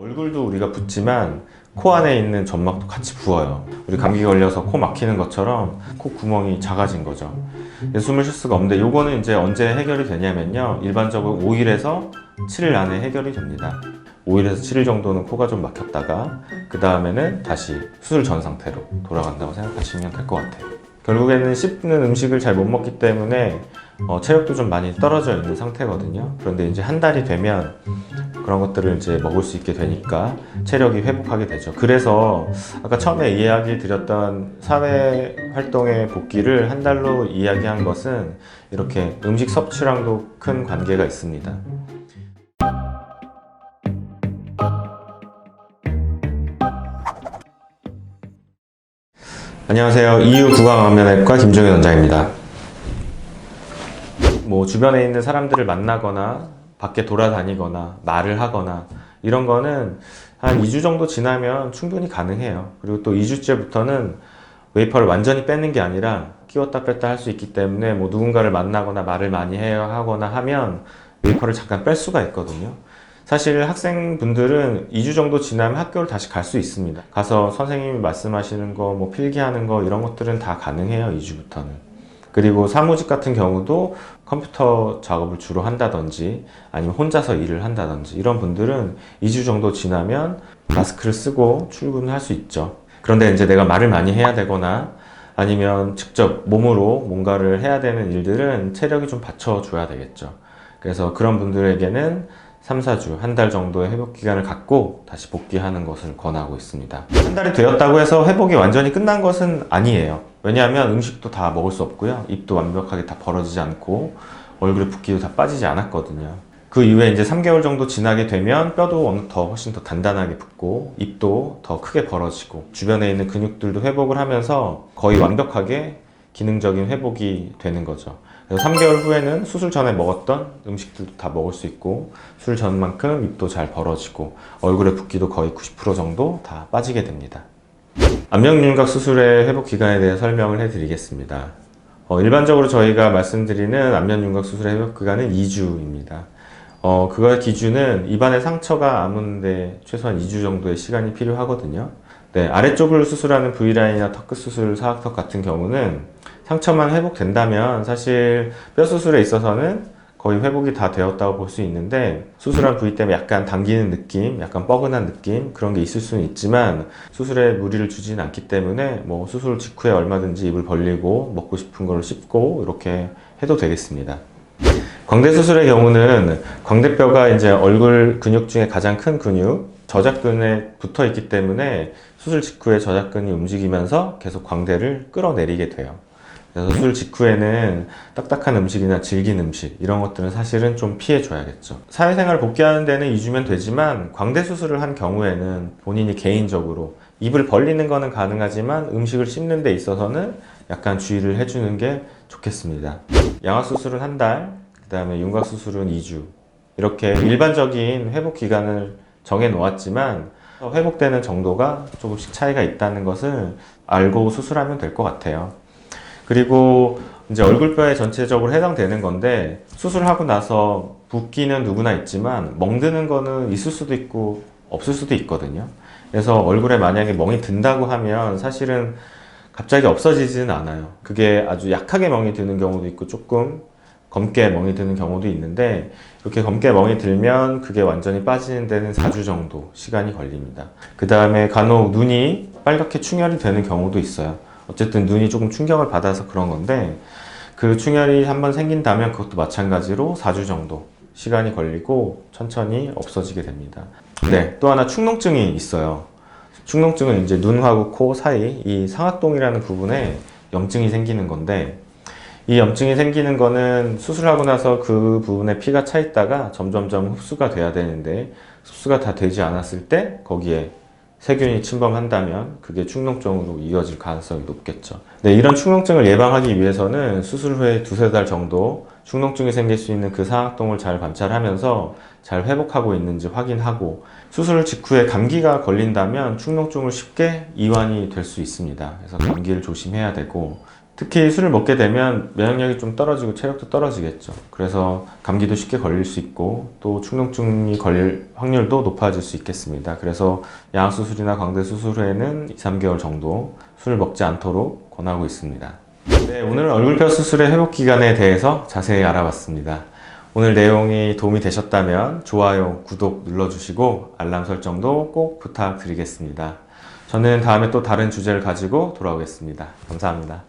얼굴도 우리가 붓지만 코 안에 있는 점막도 같이 부어요. 우리 감기 걸려서 코 막히는 것처럼 코 구멍이 작아진 거죠. 숨을 쉴 수가 없는데 요거는 이제 언제 해결이 되냐면요, 일반적으로 5일에서 7일 안에 해결이 됩니다. 5일에서 7일 정도는 코가 좀 막혔다가 그 다음에는 다시 수술 전 상태로 돌아간다고 생각하시면 될 것 같아요. 결국에는 씹는 음식을 잘 못 먹기 때문에 체력도 좀 많이 떨어져 있는 상태거든요. 그런데 이제 한 달이 되면 그런 것들을 이제 먹을 수 있게 되니까 체력이 회복하게 되죠. 그래서 아까 처음에 이야기 드렸던 사회 활동의 복귀를 한 달로 이야기한 것은 이렇게 음식 섭취랑도 큰 관계가 있습니다. 안녕하세요. 이유 구강안면외과 김종현 원장입니다. 주변에 있는 사람들을 만나거나 밖에 돌아다니거나 말을 하거나 이런 거는 한 2주 정도 지나면 충분히 가능해요. 그리고 또 2주째부터는 웨이퍼를 완전히 빼는 게 아니라 끼웠다 뺐다 할 수 있기 때문에 누군가를 만나거나 말을 많이 해야 하거나 하면 웨이퍼를 잠깐 뺄 수가 있거든요. 사실 학생분들은 2주 정도 지나면 학교를 다시 갈 수 있습니다. 가서 선생님이 말씀하시는 거, 필기하는 거 이런 것들은 다 가능해요, 2주부터는. 그리고 사무직 같은 경우도 컴퓨터 작업을 주로 한다든지 아니면 혼자서 일을 한다든지 이런 분들은 2주 정도 지나면 마스크를 쓰고 출근을 할 수 있죠. 그런데 이제 내가 말을 많이 해야 되거나 아니면 직접 몸으로 뭔가를 해야 되는 일들은 체력이 좀 받쳐줘야 되겠죠. 그래서 그런 분들에게는 3, 4주, 한 달 정도의 회복 기간을 갖고 다시 복귀하는 것을 권하고 있습니다. 한 달이 되었다고 해서 회복이 완전히 끝난 것은 아니에요. 왜냐하면 음식도 다 먹을 수 없고요. 입도 완벽하게 다 벌어지지 않고 얼굴에 붓기도 다 빠지지 않았거든요. 그 이후에 이제 3개월 정도 지나게 되면 뼈도 훨씬 더 단단하게 붙고 입도 더 크게 벌어지고 주변에 있는 근육들도 회복을 하면서 거의 완벽하게 기능적인 회복이 되는 거죠. 그래서 3개월 후에는 수술 전에 먹었던 음식들도 다 먹을 수 있고 수술 전만큼 입도 잘 벌어지고 얼굴의 붓기도 거의 90% 정도 다 빠지게 됩니다. 안면윤곽 수술의 회복 기간에 대해 설명을 해드리겠습니다. 일반적으로 저희가 말씀드리는 안면윤곽 수술의 회복 기간은 2주입니다. 그거의 기준은 입안에 상처가 아무는데 최소한 2주 정도의 시간이 필요하거든요. 네, 아래쪽을 수술하는 V라인이나 턱끝 수술, 사각턱 같은 경우는 상처만 회복된다면 사실 뼈 수술에 있어서는 거의 회복이 다 되었다고 볼 수 있는데 수술한 부위 때문에 약간 당기는 느낌, 약간 뻐근한 느낌 그런 게 있을 수는 있지만 수술에 무리를 주지는 않기 때문에 수술 직후에 얼마든지 입을 벌리고 먹고 싶은 걸 씹고 이렇게 해도 되겠습니다. 광대 수술의 경우는 광대뼈가 이제 얼굴 근육 중에 가장 큰 근육 저작근에 붙어 있기 때문에 수술 직후에 저작근이 움직이면서 계속 광대를 끌어내리게 돼요. 그래서 수술 직후에는 딱딱한 음식이나 질긴 음식 이런 것들은 사실은 좀 피해줘야겠죠. 사회생활 복귀하는 데는 2주면 되지만 광대 수술을 한 경우에는 본인이 개인적으로 입을 벌리는 거는 가능하지만 음식을 씹는 데 있어서는 약간 주의를 해주는 게 좋겠습니다. 양악 수술은 한 달, 그 다음에 윤곽 수술은 2주 이렇게 일반적인 회복 기간을 정해 놓았지만 회복되는 정도가 조금씩 차이가 있다는 것을 알고 수술하면 될 것 같아요. 그리고 이제 얼굴뼈에 전체적으로 해당되는 건데 수술하고 나서 붓기는 누구나 있지만 멍드는 거는 있을 수도 있고 없을 수도 있거든요. 그래서 얼굴에 만약에 멍이 든다고 하면 사실은 갑자기 없어지지는 않아요. 그게 아주 약하게 멍이 드는 경우도 있고 조금 검게 멍이 드는 경우도 있는데 이렇게 검게 멍이 들면 그게 완전히 빠지는 데는 4주 정도 시간이 걸립니다. 그 다음에 간혹 눈이 빨갛게 충혈이 되는 경우도 있어요. 어쨌든 눈이 조금 충격을 받아서 그런 건데 그 충혈이 한번 생긴다면 그것도 마찬가지로 4주 정도 시간이 걸리고 천천히 없어지게 됩니다. 네, 또 하나 축농증이 있어요. 축농증은 이제 눈하고 코 사이 이 상악동이라는 부분에 염증이 생기는 건데 이 염증이 생기는 거는 수술하고 나서 그 부분에 피가 차 있다가 점점점 흡수가 돼야 되는데 흡수가 다 되지 않았을 때 거기에 세균이 침범한다면 그게 축농증으로 이어질 가능성이 높겠죠. 네, 이런 축농증을 예방하기 위해서는 수술 후에 2~3달 정도 축농증이 생길 수 있는 그 상악동을 잘 관찰하면서 잘 회복하고 있는지 확인하고 수술 직후에 감기가 걸린다면 축농증을 쉽게 이완이 될 수 있습니다. 그래서 감기를 조심해야 되고 특히 술을 먹게 되면 면역력이 좀 떨어지고 체력도 떨어지겠죠. 그래서 감기도 쉽게 걸릴 수 있고 또 축농증이 걸릴 확률도 높아질 수 있겠습니다. 그래서 양악수술이나 광대수술 후에는 2-3개월 정도 술을 먹지 않도록 권하고 있습니다. 네, 오늘은 얼굴뼈 수술의 회복 기간에 대해서 자세히 알아봤습니다. 오늘 내용이 도움이 되셨다면 좋아요, 구독 눌러주시고 알람 설정도 꼭 부탁드리겠습니다. 저는 다음에 또 다른 주제를 가지고 돌아오겠습니다. 감사합니다.